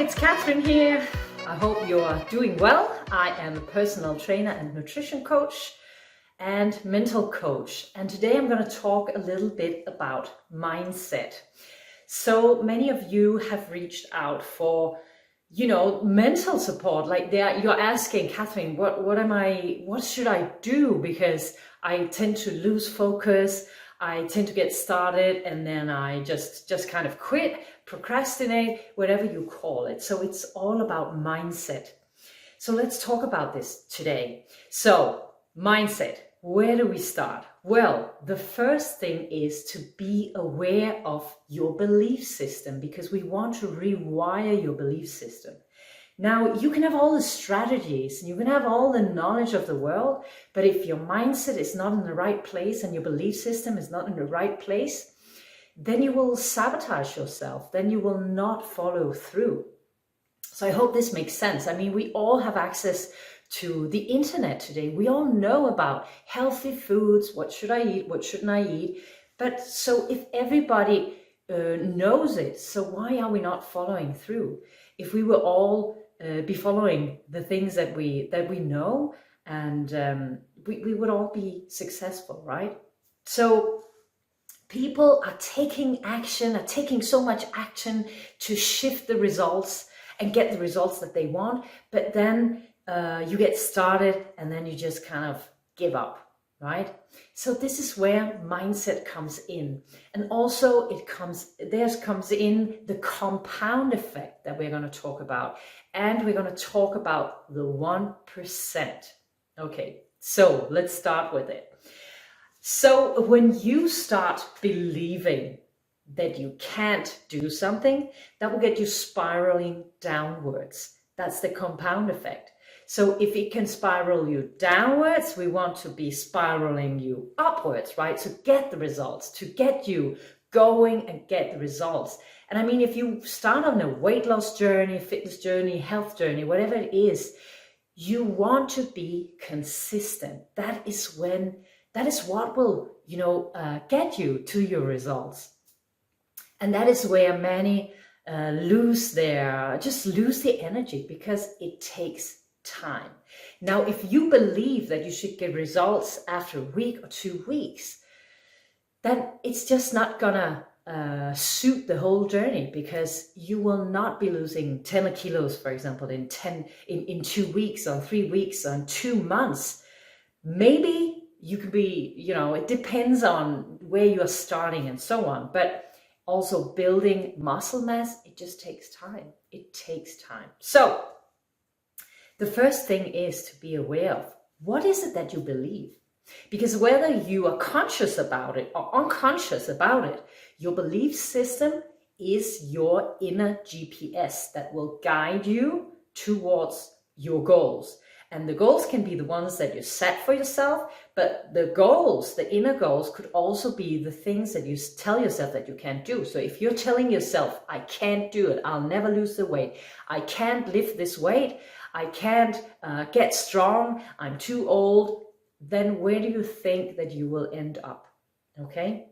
it's Catherine here. I hope you are doing well. I am a personal trainer and nutrition coach and mental coach. And today I'm going to talk a little bit about mindset. So many of you have reached out for, mental support. Like you're asking, Catherine, what should I do? Because I tend to lose focus. I tend to get started and then I just kind of quit, procrastinate, whatever you call it. So it's all about mindset. So let's talk about this today. So mindset, where do we start? Well, the first thing is to be aware of your belief system, because we want to rewire your belief system. Now, you can have all the strategies and you can have all the knowledge of the world, but if your mindset is not in the right place and your belief system is not in the right place, then you will sabotage yourself. Then you will not follow through. So I hope this makes sense. I mean, we all have access to the internet today. We all know about healthy foods. What should I eat? What shouldn't I eat? But so if everybody knows it, so why are we not following through? If we were all be following the things that we know, and we would all be successful, right? So people are taking action, are taking so much action to shift the results and get the results that they want, but then you get started and then you just kind of give up, right? So this is where mindset comes in. And also comes in the compound effect that we're going to talk about. And we're going to talk about the 1%. Okay, so let's start with it. So when you start believing that you can't do something, that will get you spiraling downwards. That's the compound effect. So if it can spiral you downwards, we want to be spiraling you upwards, right? To get the results, to get you going and get the results. And I mean, if you start on a weight loss journey, fitness journey, health journey, whatever it is, you want to be consistent. That is what will, get you to your results. And that is where many lose the energy, because it takes time. Now, if you believe that you should get results after a week or 2 weeks, then it's just not gonna suit the whole journey, because you will not be losing 10 kilos, for example, in 2 weeks or 3 weeks or 2 months. Maybe you could be, it depends on where you are starting and so on. But also building muscle mass, it just takes time. It takes time. So the first thing is to be aware of what is it that you believe. Because whether you are conscious about it or unconscious about it, your belief system is your inner GPS that will guide you towards your goals. And the goals can be the ones that you set for yourself, but the inner goals could also be the things that you tell yourself that you can't do. So if you're telling yourself, I can't do it, I'll never lose the weight, I can't lift this weight, I can't get strong, I'm too old, then where do you think that you will end up? Okay?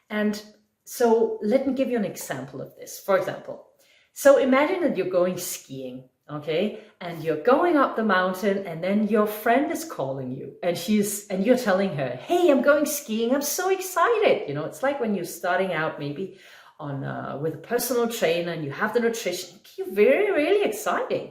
And so let me give you an example of this. For example, so imagine that you're going skiing, okay? And you're going up the mountain and then your friend is calling you and you're telling her, hey, I'm going skiing, I'm so excited. It's like when you're starting out maybe with a personal trainer and you have the nutrition, you're very, really exciting.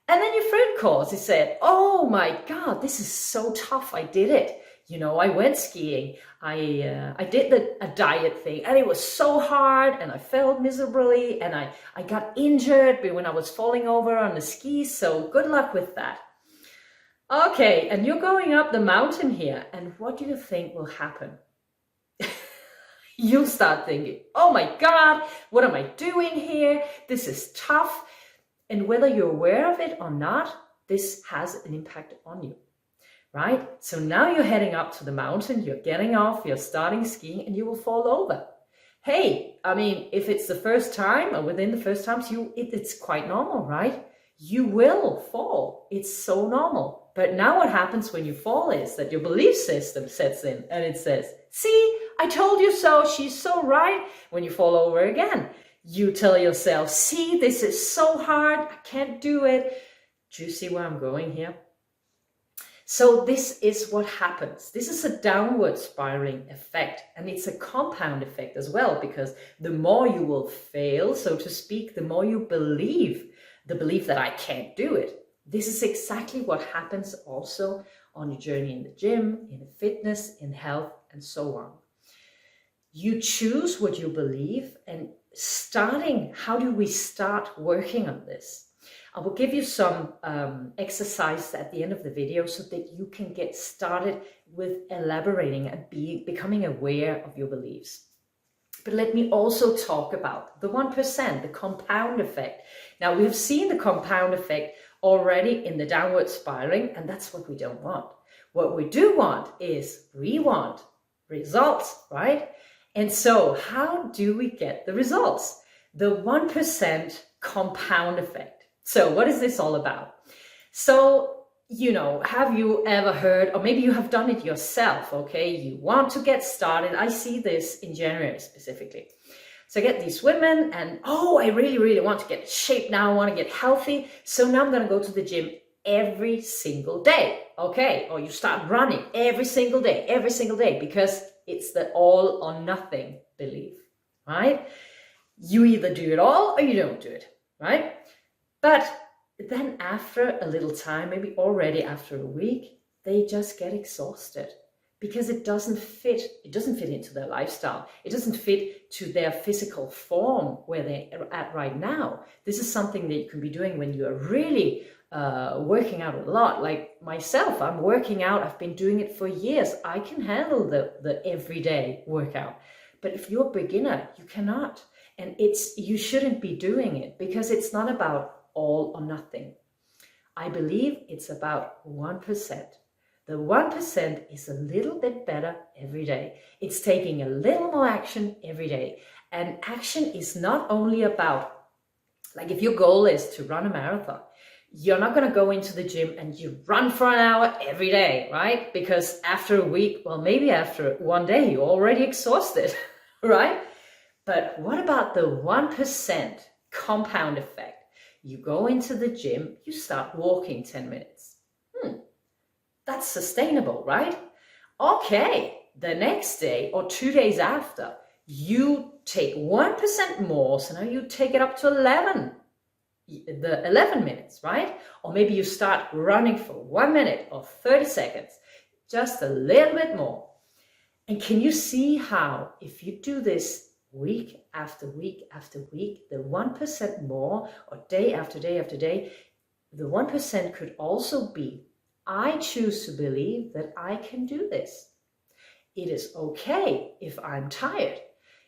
And then your friend calls, he said, oh my God, this is so tough, I did it. I went skiing, I did a diet thing and it was so hard and I felt miserably and I got injured when I was falling over on the skis, so good luck with that. Okay, and you're going up the mountain here, and what do you think will happen? You'll start thinking, oh my God, what am I doing here? This is tough. And whether you're aware of it or not, this has an impact on you, right? So now you're heading up to the mountain, you're getting off, you're starting skiing, and you will fall over. Hey, I mean, if it's the first time or within the first times, it's quite normal, right? You will fall. It's so normal. But now what happens when you fall is that your belief system sets in and it says, see, I told you so, she's so right. When you fall over again, You tell yourself, see, this is so hard, I can't do it. Do you see where I'm going here? So this is what happens. This is a downward spiraling effect, and it's a compound effect as well, because the more you will fail, so to speak, the more you believe the belief that I can't do it. This is exactly what happens also on your journey in the gym, in fitness, in health, and so on. You choose what you believe, and how do we start working on this? I will give you some exercise at the end of the video so that you can get started with elaborating and becoming aware of your beliefs. But let me also talk about the 1%, the compound effect. Now, we have seen the compound effect already in the downward spiraling, and that's what we don't want. What we do want is we want results, right? And so how do we get the results? The 1% compound effect. So what is this all about? So, have you ever heard, or maybe you have done it yourself, okay? You want to get started. I see this in January specifically. So I get these women and, I really, really want to get in shape now. I want to get healthy. So now I'm going to go to the gym every single day, okay? Or you start running every single day, because it's the all or nothing belief, right? You either do it all or you don't do it, right? But then after a little time, maybe already after a week, they just get exhausted because it doesn't fit. It doesn't fit into their lifestyle. It doesn't fit to their physical form where they're at right now. This is something that you can be doing when you are really working out a lot. Like myself, I'm working out. I've been doing it for years. I can handle the everyday workout. But if you're a beginner, you cannot. And you shouldn't be doing it, because it's not about all or nothing. I believe it's about 1%. The 1% is a little bit better every day. It's taking a little more action every day. And action is not only about, like, if your goal is to run a marathon, you're not going to go into the gym and you run for an hour every day, right? Because after a week, well, maybe after one day, you're already exhausted, right? But what about the 1% compound effect? You go into the gym, you start walking 10 minutes. That's sustainable, right? Okay, the next day or 2 days after, you take 1% more, so now you take it up to 11 minutes, right? Or maybe you start running for 1 minute or 30 seconds, just a little bit more. And can you see how, if you do this week after week after week, the 1% more, or day after day after day, the 1% could also be, I choose to believe that I can do this. It is okay if I'm tired.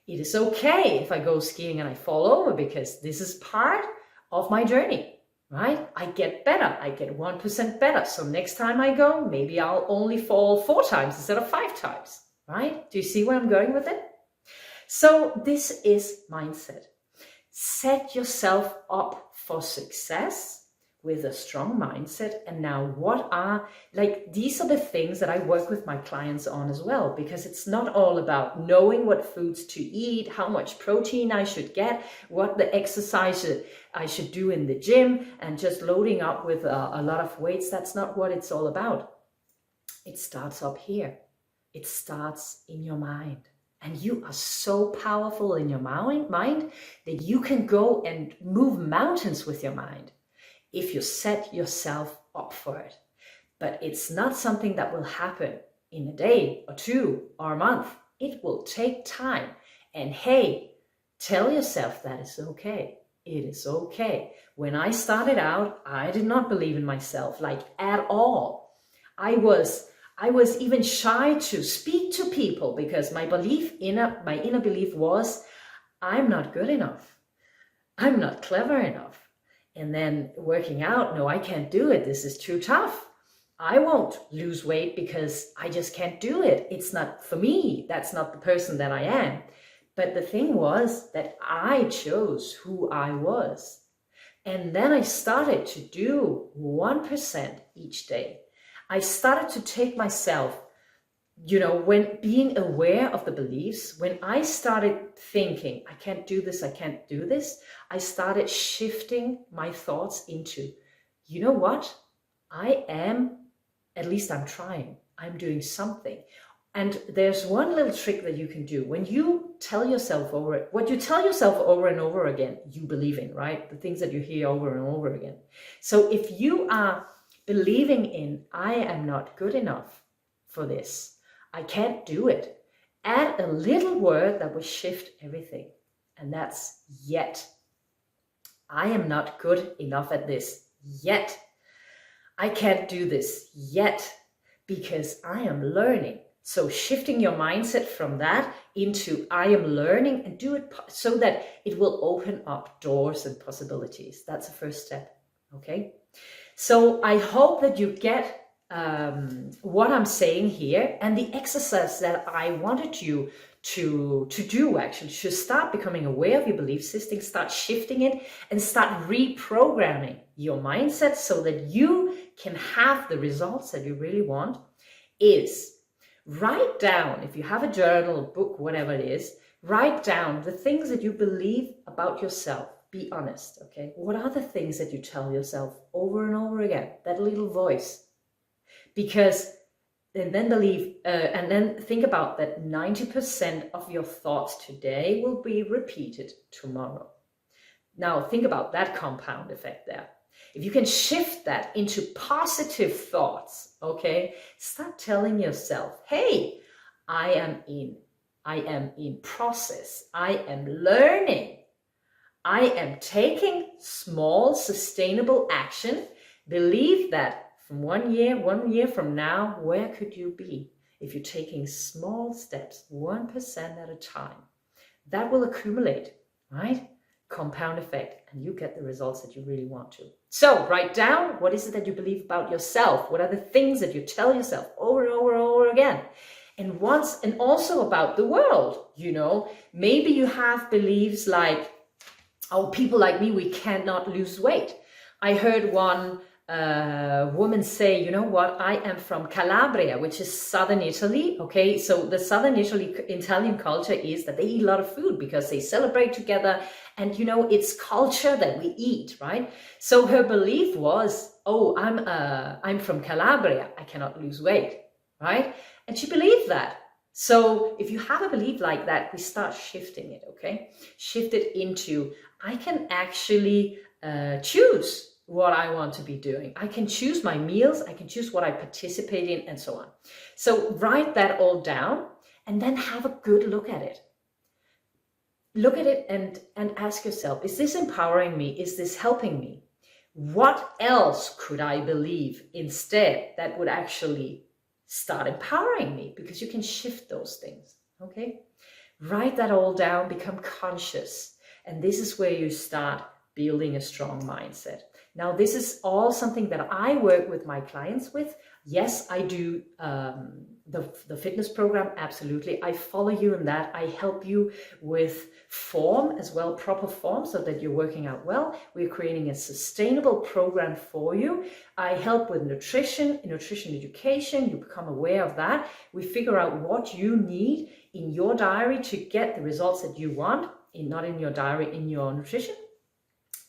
It is okay if I go skiing and I fall over, because this is part of my journey, right? I get better. I get 1% better. So next time I go, maybe I'll only fall 4 times instead of 5 times, right? Do you see where I'm going with it? So this is mindset. Set yourself up for success with a strong mindset. And now these are the things that I work with my clients on as well, because it's not all about knowing what foods to eat, how much protein I should get, what the exercise I should do in the gym, and just loading up with a lot of weights. That's not what it's all about. It starts up here. It starts in your mind. And you are so powerful in your mind that you can go and move mountains with your mind if you set yourself up for it. But it's not something that will happen in a day or 2 or a month. It will take time. And hey, tell yourself that it's okay. It is okay. When I started out, I did not believe in myself, like, at all. I was even shy to speak to people, because my inner belief was, I'm not good enough. I'm not clever enough. And then working out, no, I can't do it. This is too tough. I won't lose weight because I just can't do it. It's not for me. That's not the person that I am. But the thing was that I chose who I was. And then I started to do 1% each day. I started to take myself when being aware of the beliefs, when I started thinking, I can't do this, I can't do this, I started shifting my thoughts into, you know what? At least I'm trying. I'm doing something. And there's one little trick that you can do. When you tell yourself what you tell yourself over and over again, you believe in, right? The things that you hear over and over again. So if you are believing in, I am not good enough for this, I can't do it, add a little word that will shift everything. And that's yet. I am not good enough at this yet. I can't do this yet because I am learning. So shifting your mindset from that into I am learning, and do it so that it will open up doors and possibilities. That's the first step. Okay. So I hope that you get what I'm saying here, and the exercise that I wanted you to do, actually, to start becoming aware of your belief system, start shifting it, and start reprogramming your mindset so that you can have the results that you really want, is write down, if you have a journal, book, whatever it is, write down the things that you believe about yourself. Be honest, okay? What are the things that you tell yourself over and over again? That little voice. Because and then think about that 90% of your thoughts today will be repeated tomorrow. Now think about that compound effect there. If you can shift that into positive thoughts, okay, start telling yourself, hey, I am in process, I am learning, I am taking small sustainable action. Believe that from 1 year from now, where could you be if you're taking small steps, 1% at a time? That will accumulate, right? Compound effect, and you get the results that you really want to. So write down, what is it that you believe about yourself? What are the things that you tell yourself over and over and over again? And also about the world, maybe you have beliefs like, oh, people like me, we cannot lose weight. I heard one woman say, you know what, I am from Calabria, which is southern Italy. Okay, so the southern Italian culture is that they eat a lot of food because they celebrate together, and it's culture that we eat, right? So her belief was, oh, I'm from Calabria, I cannot lose weight, right? And she believed that. So if you have a belief like that, we start shifting it, okay? Shift it into, I can actually choose what I want to be doing. I can choose my meals, I can choose what I participate in, and so on. So write that all down and then have a good look at it. Look at it and ask yourself, is this empowering me? Is this helping me? What else could I believe instead that would actually start empowering me? Because you can shift those things, okay? Write that all down, become conscious. And this is where you start building a strong mindset. Now, this is all something that I work with my clients with. Yes, I do the fitness program, absolutely. I follow you in that. I help you with form as well, proper form, so that you're working out well. We're creating a sustainable program for you. I help with nutrition education. You become aware of that. We figure out what you need in your diary to get the results that you want, not in your diary, in your nutrition.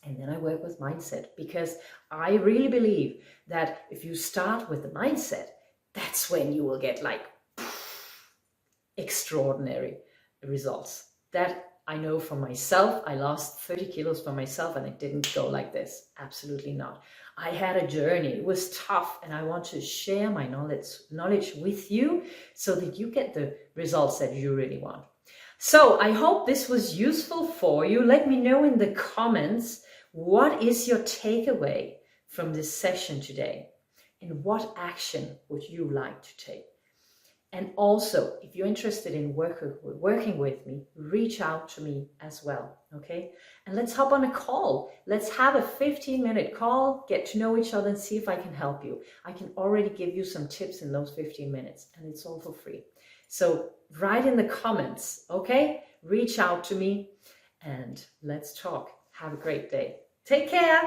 And then I work with mindset, because I really believe that if you start with the mindset, that's when you will get like extraordinary results. That I know for myself. I lost 30 kilos for myself, and it didn't go like this. Absolutely not. I had a journey. It was tough, and I want to share my knowledge with you so that you get the results that you really want. So I hope this was useful for you. Let me know in the comments, what is your takeaway from this session today? And what action would you like to take? And also, if you're interested in working with me, reach out to me as well, okay? And let's hop on a call. Let's have a 15-minute call, get to know each other, and see if I can help you. I can already give you some tips in those 15 minutes, and it's all for free. So write in the comments, okay? Reach out to me, and let's talk. Have a great day. Take care.